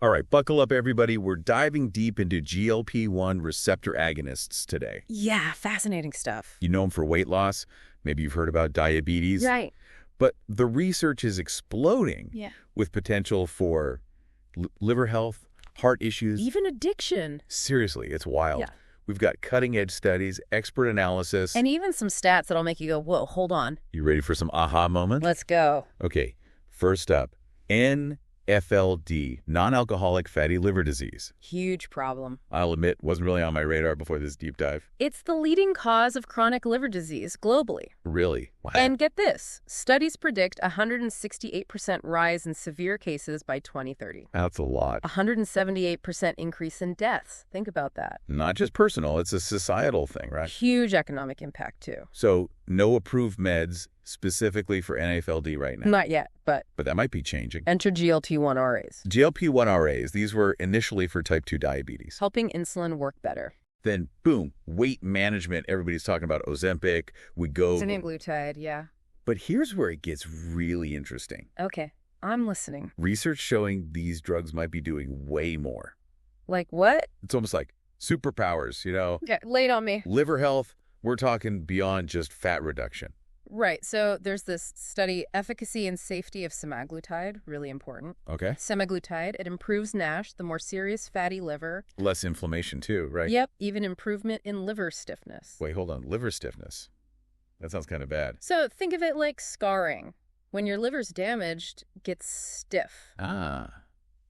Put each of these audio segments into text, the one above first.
All right, buckle up, everybody. We're diving deep into GLP-1 receptor agonists today. Yeah, fascinating stuff. You know them for weight loss. Maybe you've heard about diabetes. Right. But the research is exploding with potential for liver health, heart issues. Even addiction. Seriously, it's wild. Yeah. We've got cutting-edge studies, expert analysis. And even some stats that'll make you go, whoa, hold on. You ready for some aha moments? Let's go. Okay, first up, NFLD, non-alcoholic fatty liver disease. Huge problem. I'll admit, wasn't really on my radar before this deep dive. It's the leading cause of chronic liver disease globally. Really? Wow. And get this, studies predict a 168% rise in severe cases by 2030. That's a lot. 178% increase in deaths. Think about that. Not just personal, it's a societal thing, right? Huge economic impact, too. So, no approved meds specifically for NFLD right now? Not yet, but that might be changing. enter GLP1-RAs. GLP1-RAs, these were initially for type 2 diabetes. Helping insulin work better. Then, boom, weight management. Everybody's talking about ozempic, wegovy. Semaglutide, yeah. But here's where it gets really interesting. Okay, I'm listening. Research showing these drugs might be doing way more. Like what? It's almost like superpowers, you know? Yeah, lay it on me. Liver health, we're talking beyond just fat reduction. Right, so there's this study, efficacy and safety of semaglutide, really important. Okay. Semaglutide, it improves NASH, the more serious fatty liver. Less inflammation too, right? Yep, even improvement in liver stiffness. Wait, hold on. Liver stiffness. That sounds kind of bad. So think of it like scarring. When your liver's damaged, it gets stiff. Ah.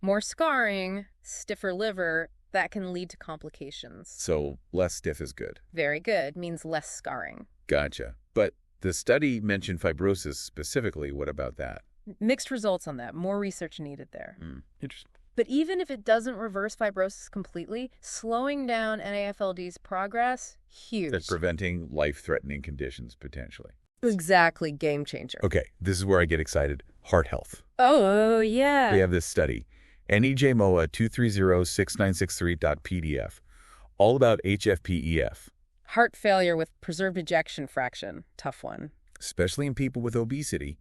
More scarring, stiffer liver, that can lead to complications. So less stiff is good. Very good, means less scarring. Gotcha. But the study mentioned fibrosis specifically. What about that? Mixed results on that. More research needed there. Interesting. But even if it doesn't reverse fibrosis completely, slowing down NAFLD's progress, huge. That's preventing life-threatening conditions, potentially. Exactly, game changer. Okay, this is where I get excited. Heart health. Oh, yeah. We have this study, NEJMOA 2306963.pdf, all about HFpEF. Heart failure with preserved ejection fraction. Tough one. Especially in people with obesity.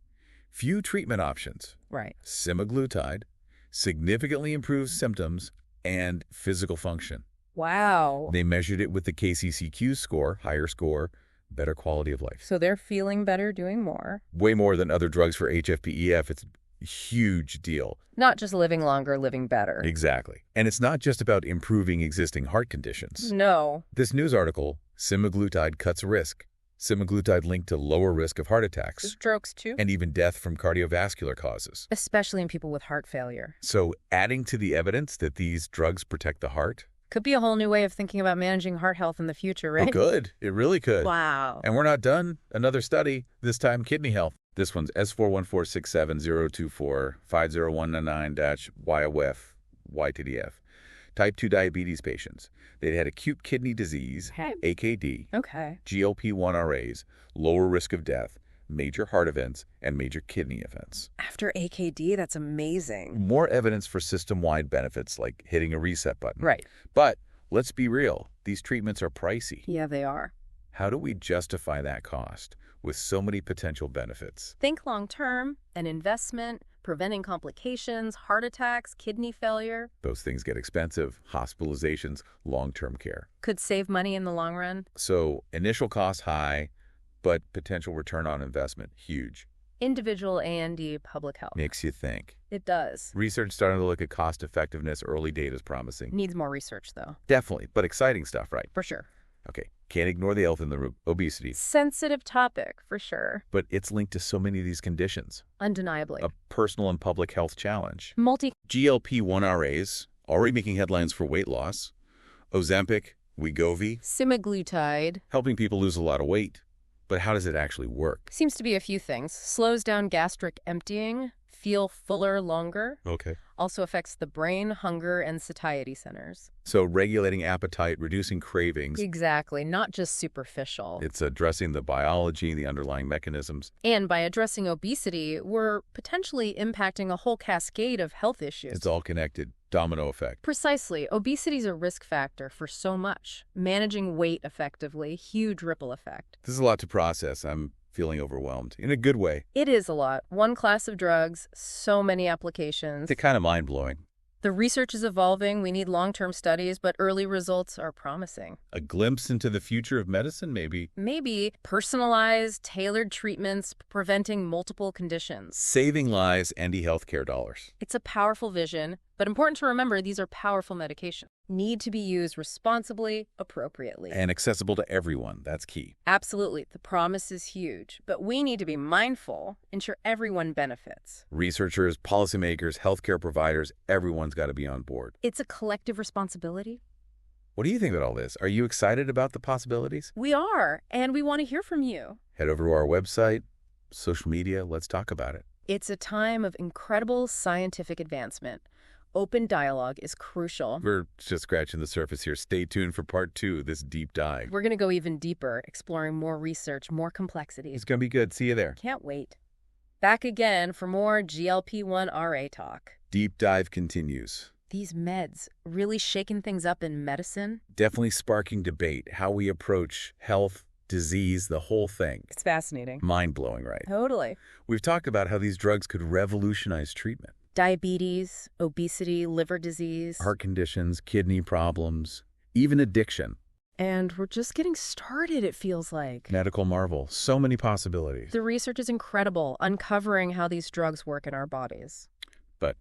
Few treatment options. Right. Semaglutide significantly improves symptoms and physical function. Wow. They measured it with the KCCQ score, higher score, better quality of life. So they're feeling better, doing more. Way more than other drugs for HFpEF. It's a huge deal. Not just living longer, living better. Exactly. And it's not just about improving existing heart conditions. No. This news article, Semaglutide cuts risk. Semaglutide linked to lower risk of heart attacks. Strokes, too. And even death from cardiovascular causes. Especially in people with heart failure. So adding to the evidence that these drugs protect the heart? Could be a whole new way of thinking about managing heart health in the future, right? Oh, good. It really could. Wow. And we're not done. Another study, this time kidney health. This one's S4146702450199-YOF, YTDF. Type 2 diabetes patients. They had acute kidney disease, AKD, Okay. GLP1-RAs, lower risk of death, major heart events, and major kidney events. After AKD, that's amazing. More evidence for system-wide benefits like hitting a reset button. Right. But let's be real. These treatments are pricey. Yeah, they are. How do we justify that cost with so many potential benefits? Think long-term, an investment, preventing complications, heart attacks, kidney failure. Those things get expensive. Hospitalizations, long-term care. Could save money in the long run. So initial cost high, but potential return on investment huge. Individual A&D public health. Makes you think. It does. Research starting to look at cost effectiveness. Early data is promising. Needs more research, though. Definitely, but exciting stuff, right? For sure. Okay, can't ignore the elephant in the room, obesity. Sensitive topic, for sure. But it's linked to so many of these conditions. Undeniably. A personal and public health challenge. Multi. GLP1-RAs, already making headlines for weight loss. Ozempic, wegovy, Semaglutide. helping people lose a lot of weight. But how does it actually work? Seems to be a few things. Slows down gastric emptying. Feel fuller longer. Okay. Also affects the brain, hunger, and satiety centers. So regulating appetite, reducing cravings. Exactly, not just superficial. It's addressing the biology, the underlying mechanisms. And by addressing obesity, we're potentially impacting a whole cascade of health issues. It's all connected. Domino effect. Precisely. Obesity is a risk factor for so much. Managing weight effectively, huge ripple effect. This is a lot to process. I'm feeling overwhelmed in a good way. It is a lot. One class of drugs, so many applications. It's kind of mind-blowing. The research is evolving. We need long-term studies, but early results are promising. A glimpse into the future of medicine, maybe. Maybe personalized, tailored treatments preventing multiple conditions. Saving lives and healthcare dollars. It's a powerful vision, but important to remember these are powerful medications. Need to be used responsibly, appropriately. And accessible to everyone. That's key. Absolutely. The promise is huge, but we need to be mindful, ensure everyone benefits. Researchers, policymakers, healthcare providers, everyone's got to be on board. It's a collective responsibility. What do you think about all this? Are you excited about the possibilities? We are, and we want to hear from you. Head over to our website, social media, let's talk about it. It's a time of incredible scientific advancement. Open dialogue is crucial. We're just scratching the surface here. Stay tuned for part 2, this deep dive. We're going to go even deeper, exploring more research, more complexities. It's going to be good. See you there. Can't wait. Back again for more GLP1-RA talk. Deep dive continues. These meds really shaking things up in medicine. Definitely sparking debate, how we approach health, disease, the whole thing. It's fascinating. Mind-blowing, right? Totally. We've talked about how these drugs could revolutionize treatment. Diabetes, obesity, liver disease. Heart conditions, kidney problems, even addiction. And we're just getting started, it feels like. Medical marvel. So many possibilities. The research is incredible, uncovering how these drugs work in our bodies. But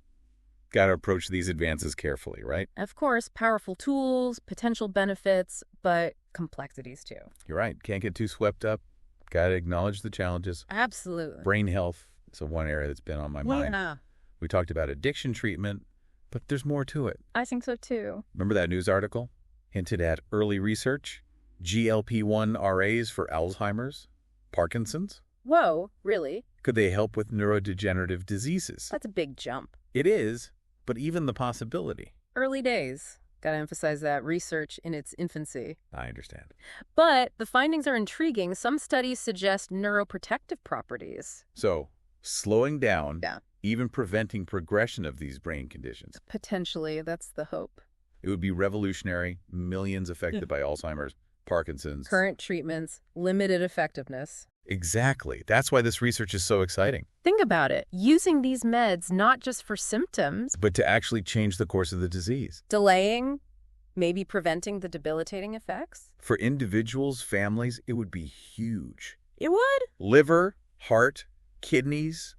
got to approach these advances carefully, right? Of course, powerful tools, potential benefits, but complexities too. You're right. Can't get too swept up. Got to acknowledge the challenges. Absolutely. Brain health is one area that's been on my mind. Yeah. We talked about addiction treatment, but there's more to it. I think so too. Remember that news article? Hinted at early research? GLP1-RAs for Alzheimer's? Parkinson's? Whoa, really? Could they help with neurodegenerative diseases? That's a big jump. It is, but even the possibility. Early days. Gotta emphasize that research in its infancy. I understand. But the findings are intriguing. Some studies suggest neuroprotective properties. So, slowing down, Yeah. even preventing progression of these brain conditions. Potentially, that's the hope. It would be revolutionary. Millions affected by Alzheimer's, Parkinson's. Current treatments, limited effectiveness. Exactly. That's why this research is so exciting. Think about it. Using these meds not just for symptoms, But to actually change the course of the disease. delaying, maybe preventing the debilitating effects. For individuals, families, it would be huge. It would? Liver, heart, kidneys,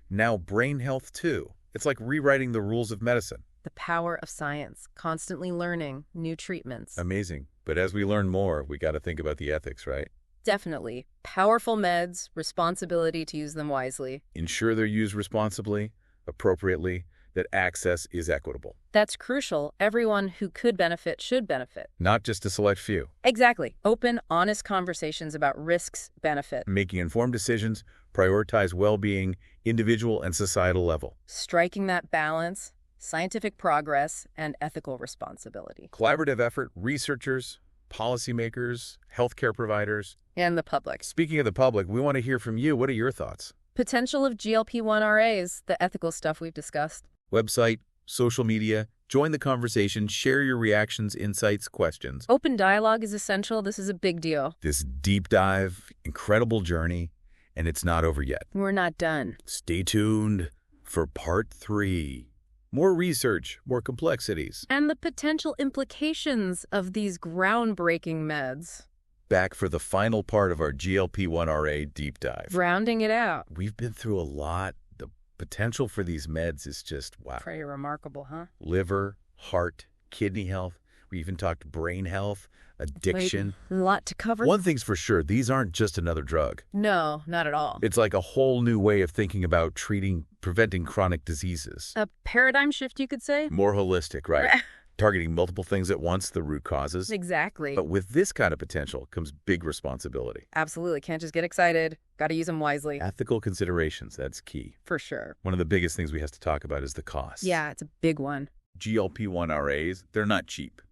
now brain health too. It's like rewriting the rules of medicine. The power of science, constantly learning new treatments. Amazing. But as we learn more, we got to think about the ethics, right? Definitely. Powerful meds, responsibility to use them wisely. Ensure they're used responsibly, appropriately, that access is equitable. That's crucial. Everyone who could benefit should benefit. Not just a select few. Exactly. Open, honest conversations about risks, benefit. Making informed decisions, prioritize well-being, individual and societal level. Striking that balance, scientific progress, and ethical responsibility. Collaborative effort, researchers, policymakers, healthcare providers. And the public. Speaking of the public, we want to hear from you. What are your thoughts? Potential of GLP1-RAs, the ethical stuff we've discussed. Website, social media, join the conversation, share your reactions, insights, questions. Open dialogue is essential. This is a big deal. This deep dive, incredible journey, and it's not over yet. We're not done. Stay tuned for part 3. More research, more complexities. And the potential implications of these groundbreaking meds. Back for the final part of our GLP1-RA deep dive. Rounding it out. We've been through a lot. The potential for these meds is just, wow. Pretty remarkable, huh? Liver, heart, kidney health. We even talked brain health, addiction. A lot to cover. One thing's for sure, these aren't just another drug. No, not at all. It's like a whole new way of thinking about preventing chronic diseases. A paradigm shift, you could say? More holistic, right? Targeting multiple things at once, the root causes. Exactly. But with this kind of potential comes big responsibility. Absolutely. Can't just get excited. Got to use them wisely. Ethical considerations, that's key. For sure. One of the biggest things we have to talk about is the cost. Yeah, it's a big one. GLP1-RAs, they're not cheap.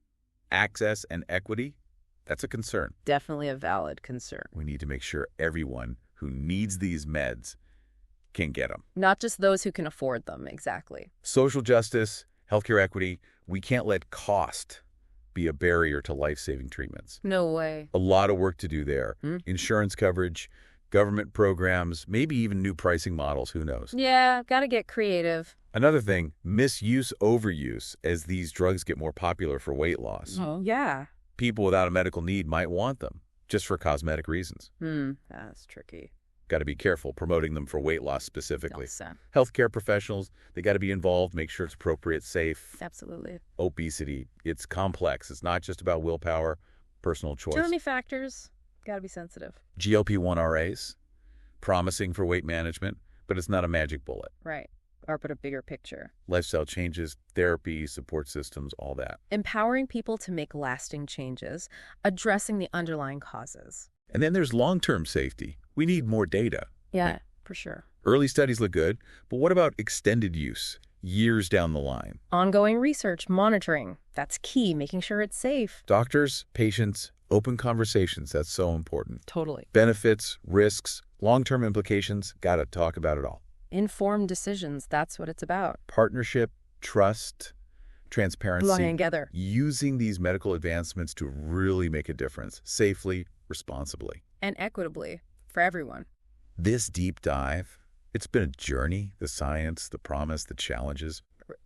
Access and equity, that's a concern. Definitely a valid concern. We need to make sure everyone who needs these meds can get them. Not just those who can afford them, exactly. Social justice, healthcare equity, we can't let cost be a barrier to life-saving treatments. No way. A lot of work to do there. Insurance coverage, Government programs, maybe even new pricing models, who knows? Yeah, gotta get creative. Another thing, misuse, overuse, as these drugs get more popular for weight loss. Oh, yeah. People without a medical need might want them, just for cosmetic reasons. That's tricky. Got to be careful promoting them for weight loss specifically. Nelson. Healthcare professionals, they got to be involved, make sure it's appropriate, safe. Absolutely. Obesity, it's complex. It's not just about willpower, personal choice. Too many factors. Gotta be sensitive. GLP1-RAs, promising for weight management, but it's not a magic bullet. Right. Or put a bigger picture. Lifestyle changes, therapy, support systems, all that. Empowering people to make lasting changes, addressing the underlying causes. And then there's long-term safety. We need more data. Yeah, for sure. Early studies look good, but what about extended use, years down the line? Ongoing research, monitoring. That's key, making sure it's safe. Doctors, patients, open conversations, that's so important. Totally. Benefits, risks, long-term implications, gotta talk about it all. Informed decisions, that's what it's about. Partnership, trust, transparency. Belonging together. Using these medical advancements to really make a difference, safely, responsibly. And equitably, for everyone. This deep dive, it's been a journey, the science, the promise, the challenges.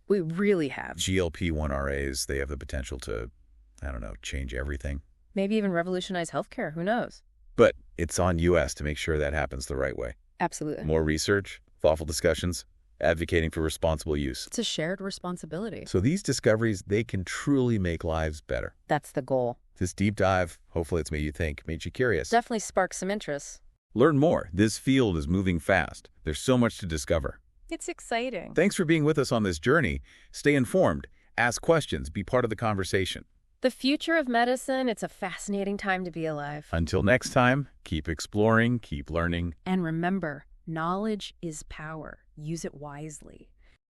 We really have. GLP1-RAs, they have the potential to, change everything. Maybe even revolutionize healthcare, who knows? But it's on us to make sure that happens the right way. Absolutely. More research, thoughtful discussions, advocating for responsible use. It's a shared responsibility. So these discoveries, they can truly make lives better. That's the goal. This deep dive, hopefully it's made you think, made you curious. Definitely sparks some interest. Learn more. This field is moving fast. There's so much to discover. It's exciting. Thanks for being with us on this journey. Stay informed, ask questions, be part of the conversation. The future of medicine, it's a fascinating time to be alive. Until next time, keep exploring, keep learning. And remember, knowledge is power. Use it wisely.